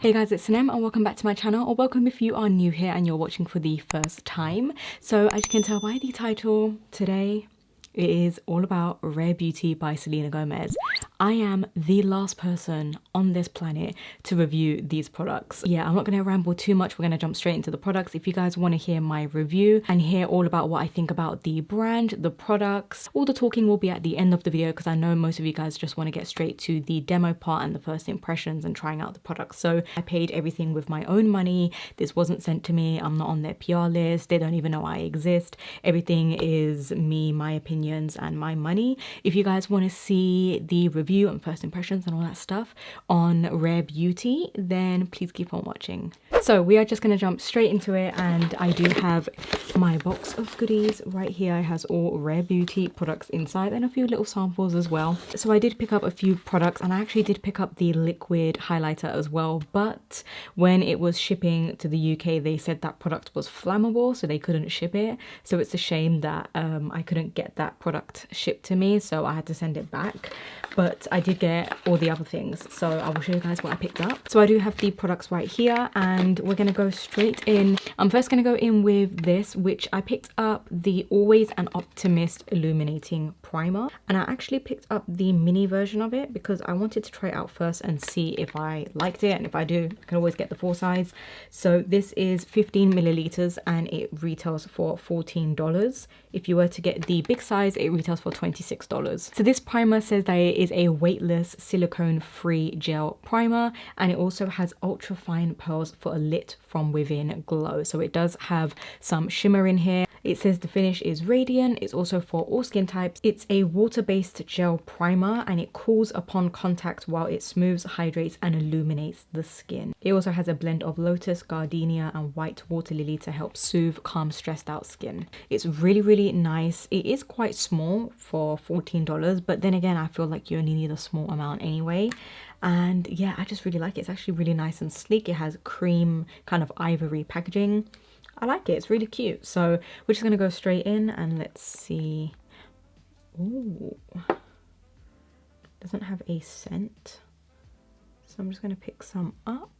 Hey guys, it's Sinem and welcome back to my channel, or welcome if you are new here and you're watching for the first time. So as you can tell by the title, today it is all about Rare Beauty by Selena Gomez. I am the last person on this planet to review these products. Yeah, I'm not going to ramble too much. We're going to jump straight into the products. If you guys want to hear my review and hear all about what I think about the brand, the products, all the talking will be at the end of the video because I know most of you guys just want to get straight to the demo part and the first impressions and trying out the products. So I paid everything with my own money. This wasn't sent to me. I'm not on their PR list. They don't even know I exist. Everything is me, my opinions and my money. If you guys want to see the review and first impressions and all that stuff on Rare Beauty, then please keep on watching. So we are just going to jump straight into it, and I do have my box of goodies right here. It has all Rare Beauty products inside and a few little samples as well. So I did pick up a few products, and I actually did pick up the liquid highlighter as well, but when it was shipping to the UK they said that product was flammable, so they couldn't ship it. So it's a shame that I couldn't get that product shipped to me, so I had to send it back. But I did get all the other things, so I will show you guys what I picked up. So I do have the products right here, and we're going to go straight in. I'm first going to go in with this, which I picked up the Always an Optimist Illuminating Primer, and I actually picked up the mini version of it because I wanted to try it out first and see if I liked it, and if I do, I can always get the full size. So this is 15 milliliters and it retails for $14. If you were to get the big size, it retails for $26. So this primer says that it is a weightless silicone-free gel primer, and it also has ultra fine pearls for a lit from within glow. So it does have some shimmer in here. It says the finish is radiant. It's also for all skin types. It's a water-based gel primer, and it cools upon contact while it smooths, hydrates and illuminates the skin. It also has a blend of lotus, gardenia and white water lily to help soothe, calm stressed out skin. It's really nice. It is quite small for $14, but then again I feel like you only need a small amount anyway. And yeah, I just really like it. It's actually really nice and sleek. It has cream kind of ivory packaging. I like it. It's really cute. So we're just going to go straight in and let's see. Ooh, doesn't have a scent, so I'm just going to pick some up.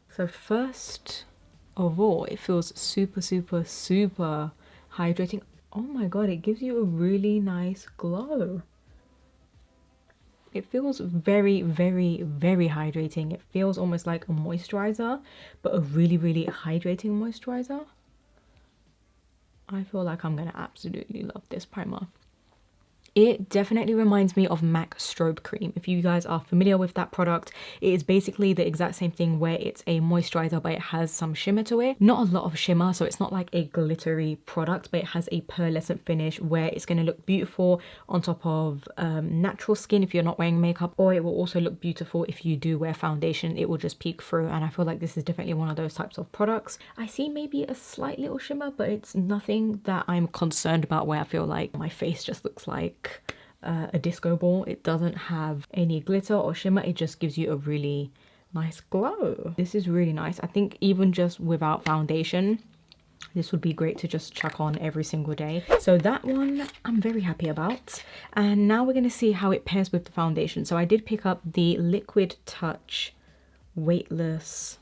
So first of all, it feels super hydrating. Oh my god, it gives you a really nice glow. It feels very hydrating. It feels almost like a moisturizer, but a really hydrating moisturizer. I feel like I'm gonna absolutely love this primer. It definitely reminds me of MAC Strobe Cream. If you guys are familiar with that product, it is basically the exact same thing where it's a moisturizer but it has some shimmer to it. Not a lot of shimmer, so it's not like a glittery product, but it has a pearlescent finish where it's going to look beautiful on top of natural skin if you're not wearing makeup, or it will also look beautiful if you do wear foundation. It will just peek through, and I feel like this is definitely one of those types of products. I see maybe a slight little shimmer, but it's nothing that I'm concerned about where I feel like my face just looks like a disco ball. It doesn't have any glitter or shimmer. It just gives you a really nice glow. This is really nice. I think even just without foundation, this would be great to just chuck on every single day. So that one I'm very happy about. And now we're going to see how it pairs with the foundation. So I did pick up the Liquid Touch Weightless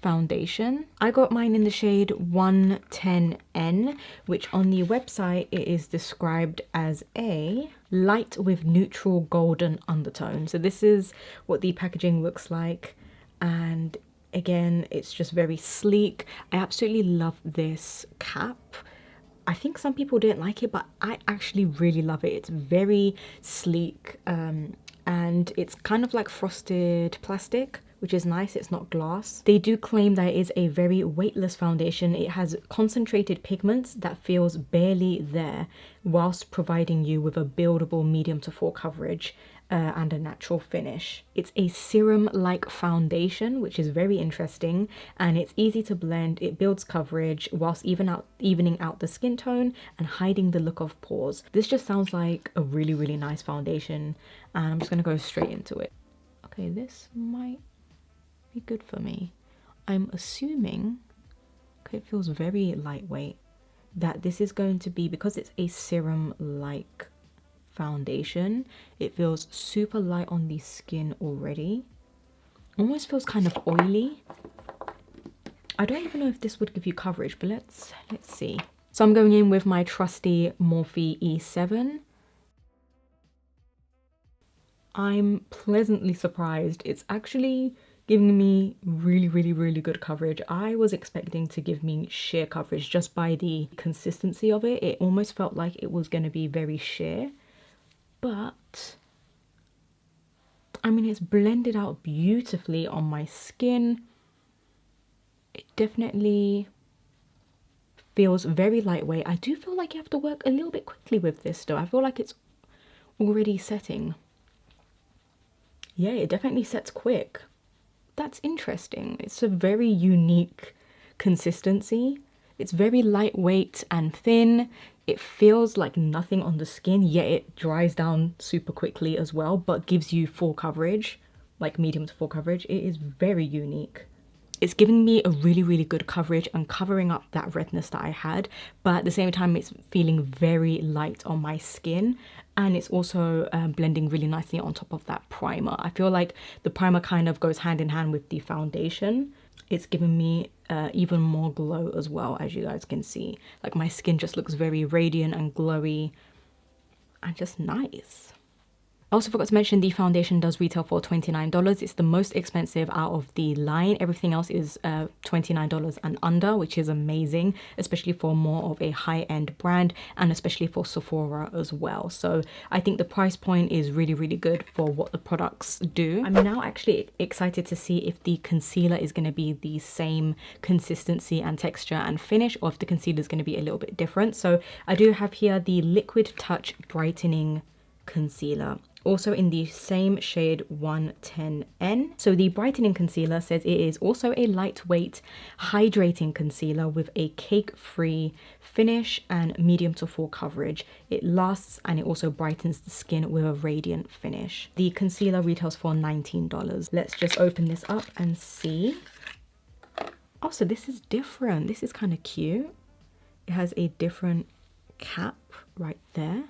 foundation. I got mine in the shade 110N, which on the website it is described as a light with neutral golden undertone. So this is what the packaging looks like, and again it's just very sleek. I absolutely love this cap. I think some people didn't like it, but I actually really love it. It's very sleek, and it's kind of like frosted plastic, which is nice. It's not glass. They do claim that it is a very weightless foundation. It has concentrated pigments that feels barely there, whilst providing you with a buildable medium to full coverage and a natural finish. It's a serum-like foundation, which is very interesting, and it's easy to blend. It builds coverage whilst evening out the skin tone and hiding the look of pores. This just sounds like a really nice foundation, and I'm just going to go straight into it. Okay, this might be good for me. I'm assuming, okay, it feels very lightweight, that this is going to be, because it's a serum like foundation, it feels super light on the skin already. Almost feels kind of oily. I don't even know if this would give you coverage, but let's see. So I'm going in with my trusty Morphe E7. I'm pleasantly surprised. It's actually giving me really good coverage. I was expecting to give me sheer coverage just by the consistency of it. It almost felt like it was going to be very sheer, but I mean, it's blended out beautifully on my skin. It definitely feels very lightweight. I do feel like you have to work a little bit quickly with this though. I feel like it's already setting. Yeah, it definitely sets quick. That's interesting. It's a very unique consistency. It's very lightweight and thin. It feels like nothing on the skin, yet it dries down super quickly as well, but gives you full coverage, like medium to full coverage. It is very unique. It's giving me a really good coverage and covering up that redness that I had, but at the same time it's feeling very light on my skin, and it's also blending really nicely on top of that primer. I feel like the primer kind of goes hand in hand with the foundation. It's giving me even more glow as well, as you guys can see. Like my skin just looks very radiant and glowy and just nice. I also forgot to mention the foundation does retail for $29. It's the most expensive out of the line. Everything else is $29 and under, which is amazing, especially for more of a high-end brand and especially for Sephora as well. So I think the price point is really good for what the products do. I'm now actually excited to see if the concealer is going to be the same consistency and texture and finish, or if the concealer is going to be a little bit different. So I do have here the Liquid Touch Brightening Concealer, also in the same shade 110N. So the brightening concealer says it is also a lightweight hydrating concealer with a cake-free finish and medium to full coverage. It lasts and it also brightens the skin with a radiant finish. The concealer retails for $19. Let's just open this up and see. Oh, so this is different. This is kind of cute. It has a different cap right there.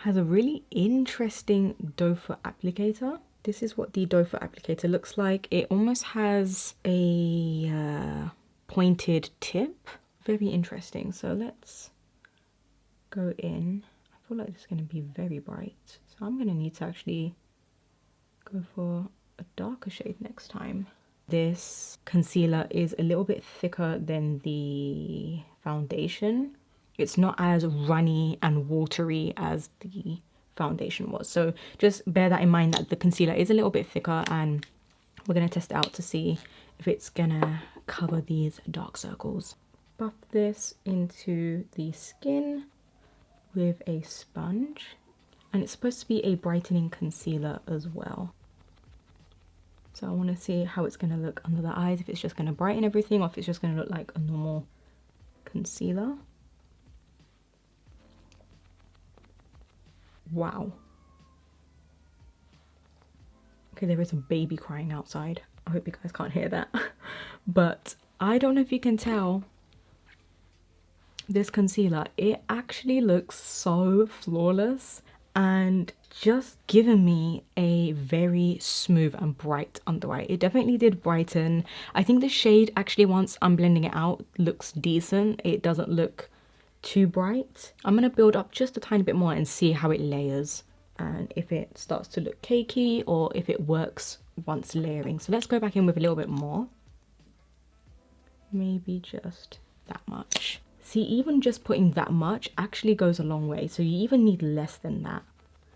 Has a really interesting doe foot applicator. This is what the doe foot applicator looks like. It almost has a pointed tip. Very interesting. So let's go in. I feel like this is going to be very bright. So I'm going to need to actually go for a darker shade next time. This concealer is a little bit thicker than the foundation. It's not as runny and watery as the foundation was. So just bear that in mind, that the concealer is a little bit thicker, and we're going to test it out to see if it's going to cover these dark circles. Buff this into the skin with a sponge. And it's supposed to be a brightening concealer as well. So I want to see how it's going to look under the eyes, if it's just going to brighten everything or if it's just going to look like a normal concealer. Wow. Okay, there is a baby crying outside. I hope you guys can't hear that. But I don't know if you can tell, this concealer, it actually looks so flawless and just given me a very smooth and bright under eye. It definitely did brighten. I think the shade actually, once I'm blending it out, looks decent. It doesn't look too bright. I'm going to build up just a tiny bit more and see how it layers and if it starts to look cakey or if it works once layering. So let's go back in with a little bit more. Maybe just that much. See, even just putting that much actually goes a long way. So you even need less than that.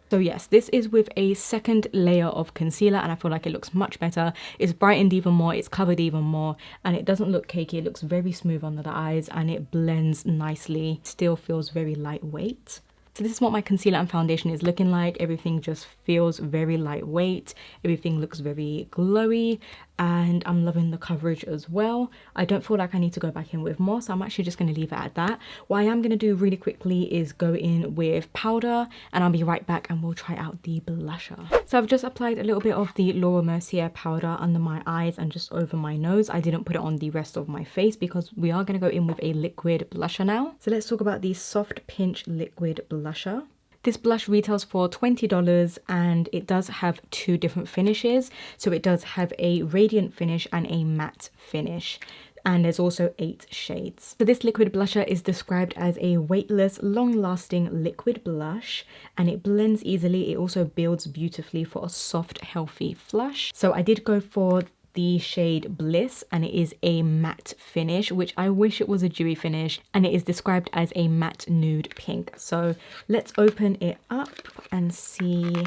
So yes, this is with a second layer of concealer and I feel like it looks much better. It's brightened even more, it's covered even more, and it doesn't look cakey. It looks very smooth under the eyes and it blends nicely. Still feels very lightweight. So this is what my concealer and foundation is looking like. Everything just feels very lightweight. Everything looks very glowy and I'm loving the coverage as well. I don't feel like I need to go back in with more, so I'm actually just going to leave it at that. What I am going to do really quickly is go in with powder and I'll be right back and we'll try out the blusher. So I've just applied a little bit of the Laura Mercier powder under my eyes and just over my nose. I didn't put it on the rest of my face because we are going to go in with a liquid blusher now. So let's talk about the Soft Pinch Liquid Blusher. This blush retails for $20 and it does have two different finishes. So it does have a radiant finish and a matte finish. And there's also 8 shades. So this liquid blusher is described as a weightless, long-lasting liquid blush, and it blends easily. It also builds beautifully for a soft, healthy flush. So I did go for the shade Bliss, and it is a matte finish, which I wish it was a dewy finish, and it is described as a matte nude pink. So let's open it up and see.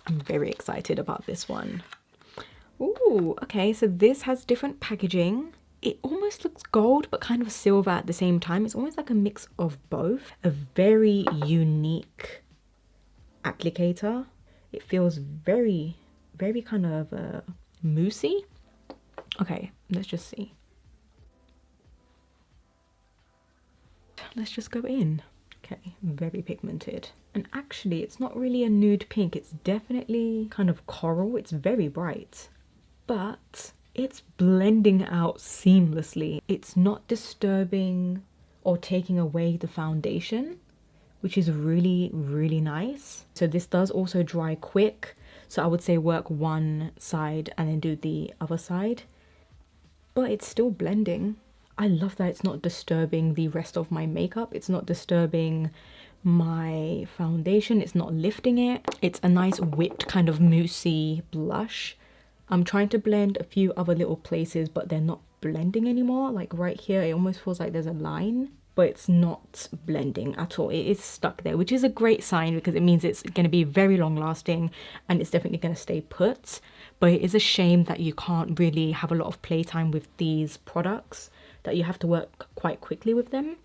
I'm very excited about this one. Ooh, okay, so this has different packaging. It almost looks gold but kind of silver at the same time. It's almost like a mix of both. A very unique applicator. It feels very, very kind of moussey. Okay, let's just see. Let's just go in. Okay, very pigmented. And actually, it's not really a nude pink. It's definitely kind of coral. It's very bright. But it's blending out seamlessly. It's not disturbing or taking away the foundation, which is really, really nice. So this does also dry quick. So I would say work one side and then do the other side. But it's still blending. I love that it's not disturbing the rest of my makeup. It's not disturbing my foundation. It's not lifting it. It's a nice whipped kind of moussey blush. I'm trying to blend a few other little places, but they're not blending anymore. Like right here, it almost feels like there's a line, but it's not blending at all. It is stuck there, which is a great sign because it means it's going to be very long lasting and it's definitely going to stay put. But it is a shame that you can't really have a lot of playtime with these products, that you have to work quite quickly with them.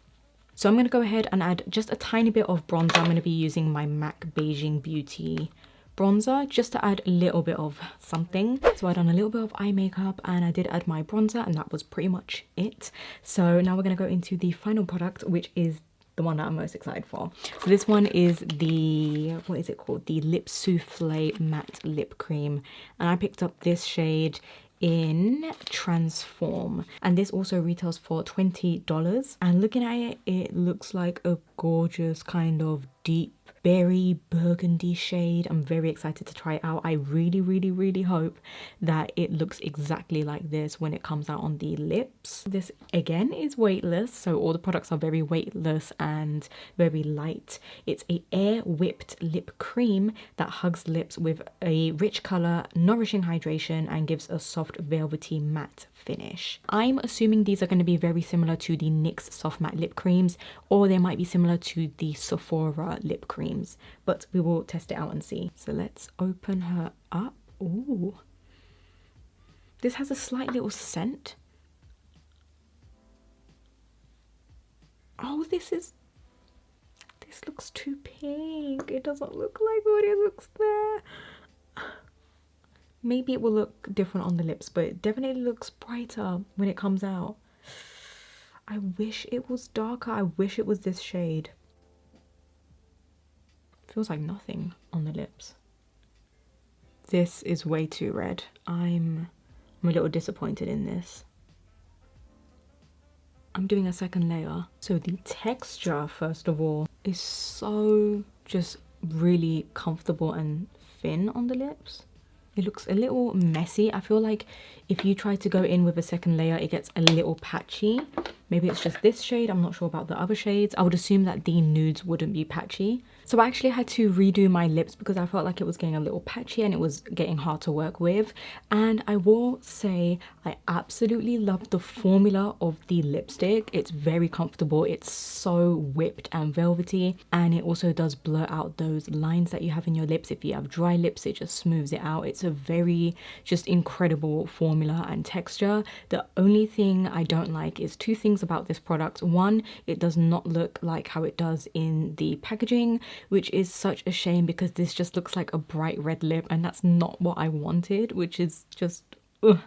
So I'm going to go ahead and add just a tiny bit of bronzer. I'm going to be using my MAC Beijing Beauty bronzer just to add a little bit of something. So I done a little bit of eye makeup and I did add my bronzer and that was pretty much it. So now we're going to go into the final product, which is the one that I'm most excited for. So this one is the, what is it called? The Lip Souffle Matte Lip Cream. And I picked up this shade in Transform, and this also retails for $20. And looking at it, it looks like a gorgeous kind of deep berry burgundy shade. I'm very excited to try it out. I really, really, really hope that it looks exactly like this when it comes out on the lips. This again is weightless, so all the products are very weightless and very light. It's a air whipped lip cream that hugs lips with a rich color, nourishing hydration, and gives a soft velvety matte finish. I'm assuming these are going to be very similar to the NYX soft matte lip creams, or they might be similar to the Sephora lip creams, but we will test it out and see. So let's open her up. Ooh, this has a slight little scent. Oh, this looks too pink. It doesn't look like what it looks there. Maybe it will look different on the lips, but it definitely looks brighter when it comes out. I wish it was darker. I wish it was this shade. Feels like nothing on the lips. This is way too red. I'm a little disappointed in this. I'm doing a second layer. So the texture, first of all, is so just really comfortable and thin on the lips. It looks a little messy. I feel like if you try to go in with a second layer, it gets a little patchy. Maybe it's just this shade. I'm not sure about the other shades. I would assume that the nudes wouldn't be patchy. So I actually had to redo my lips because I felt like it was getting a little patchy and it was getting hard to work with. And I will say I absolutely love the formula of the lipstick. It's very comfortable. It's so whipped and velvety. And it also does blur out those lines that you have in your lips. If you have dry lips, it just smooths it out. It's a very just incredible formula and texture. The only thing I don't like is two things about this product. One, it does not look like how it does in the packaging, which is such a shame because this just looks like a bright red lip and that's not what I wanted, which is just ugh.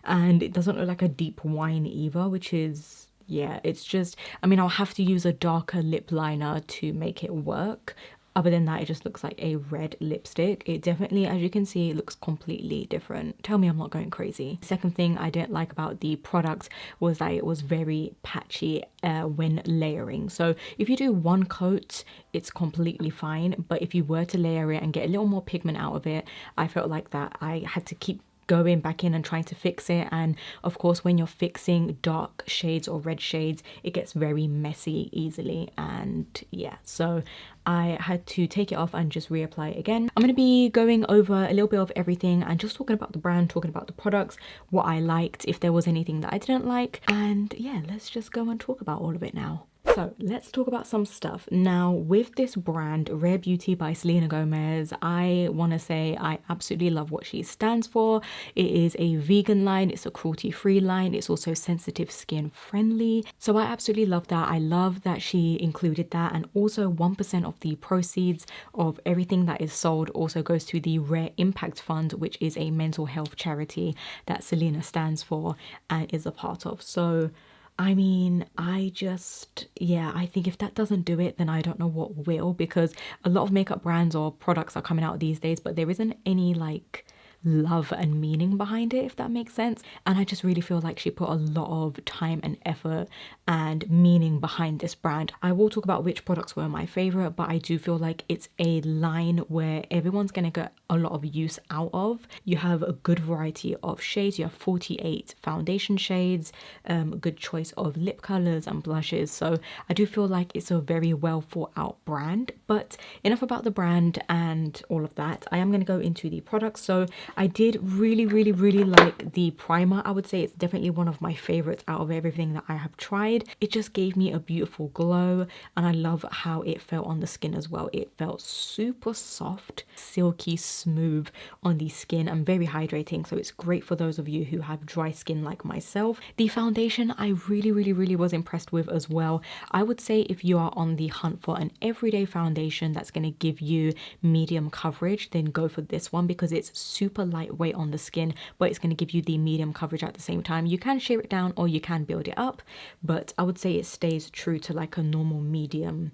And it doesn't look like a deep wine either, which is, yeah, it's just, I mean, I'll have to use a darker lip liner to make it work. Other than that, it just looks like a red lipstick. It definitely, as you can see, it looks completely different. Tell me I'm not going crazy. Second thing I didn't like about the product was that it was very patchy when layering. So if you do one coat, it's completely fine. But if you were to layer it and get a little more pigment out of it, I felt like that I had to keep going back in and trying to fix it. And of course, when you're fixing dark shades or red shades, it gets very messy easily. And yeah, so I had to take it off and just reapply it again. I'm going to be going over a little bit of everything and just talking about the brand, talking about the products, what I liked, if there was anything that I didn't like. And yeah, let's just go and talk about all of it now. So let's talk about some stuff. Now with this brand, Rare Beauty by Selena Gomez, I want to say I absolutely love what she stands for. It is a vegan line, it's a cruelty-free line, it's also sensitive skin friendly. So I absolutely love that. I love that she included that, and also 1% of the proceeds of everything that is sold also goes to the Rare Impact Fund, which is a mental health charity that Selena stands for and is a part of. So I mean, I think if that doesn't do it, then I don't know what will, because a lot of makeup brands or products are coming out these days, but there isn't any like love and meaning behind it, if that makes sense. And I just really feel like she put a lot of time and effort and meaning behind this brand. I will talk about which products were my favorite, but I do feel like it's a line where everyone's gonna get a lot of use out of. You have a good variety of shades. You have 48 foundation shades, a good choice of lip colors and blushes. So I do feel like it's a very well thought out brand. But enough about the brand and all of that. I am going to go into the products. So I did really like the primer. I would say it's definitely one of my favorites out of everything that I have tried. It just gave me a beautiful glow, and I love how it felt on the skin as well. It felt super soft, silky smooth on the skin and very hydrating, so it's great for those of you who have dry skin like myself. The foundation I really was impressed with as well. I would say if you are on the hunt for an everyday foundation that's going to give you medium coverage, then go for this one, because it's super lightweight on the skin, but it's going to give you the medium coverage at the same time. You can sheer it down or you can build it up, but I would say it stays true to like a normal medium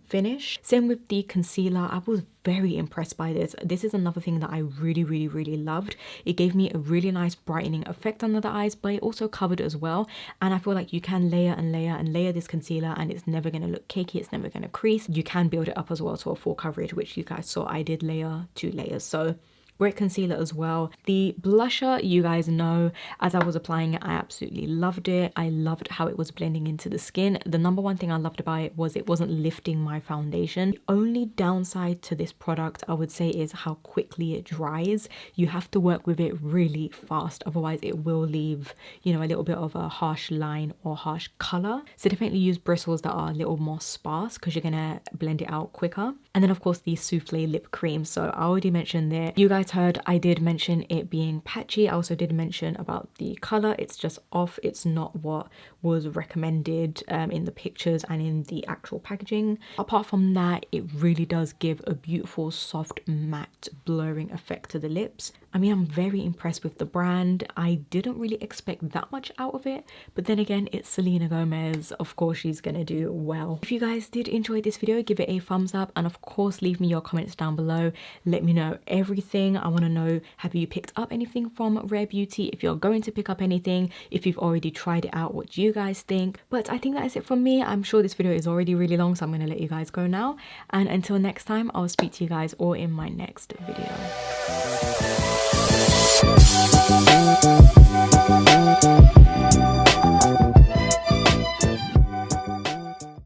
finish. Same with the concealer. I was very impressed by this. This is another thing that I really loved. It gave me a really nice brightening effect under the eyes, but it also covered as well. And I feel like you can layer and layer this concealer, and it's never going to look cakey, it's never going to crease. You can build it up as well to a full coverage, which you guys saw I did layer 2 layers. So great concealer as well. The blusher, you guys know, as I was applying it, I absolutely loved it. I loved how it was blending into the skin. The number one thing I loved about it was it wasn't lifting my foundation. The only downside to this product, I would say, is how quickly it dries. You have to work with it really fast, otherwise it will leave, you know, a little bit of a harsh line or harsh color. So definitely use bristles that are a little more sparse, because you're gonna blend it out quicker. And then of course the souffle lip cream. So I already mentioned there, you guys heard I did mention it being patchy. I also did mention about the color. It's just off. It's not what was recommended in the pictures and in the actual packaging. Apart from that, it really does give a beautiful soft matte blurring effect to the lips. I mean, I'm very impressed with the brand. I didn't really expect that much out of it, but then again, it's Selena Gomez. Of course, she's gonna do well. If you guys did enjoy this video, give it a thumbs up, and of course, leave me your comments down below. Let me know everything. I want to know, have you picked up anything from Rare Beauty? If you're going to pick up anything, if you've already tried it out, what do you guys think? But I think that is it from me. I'm sure this video is already really long, so I'm going to let you guys go now. And until next time, I'll speak to you guys all in my next video.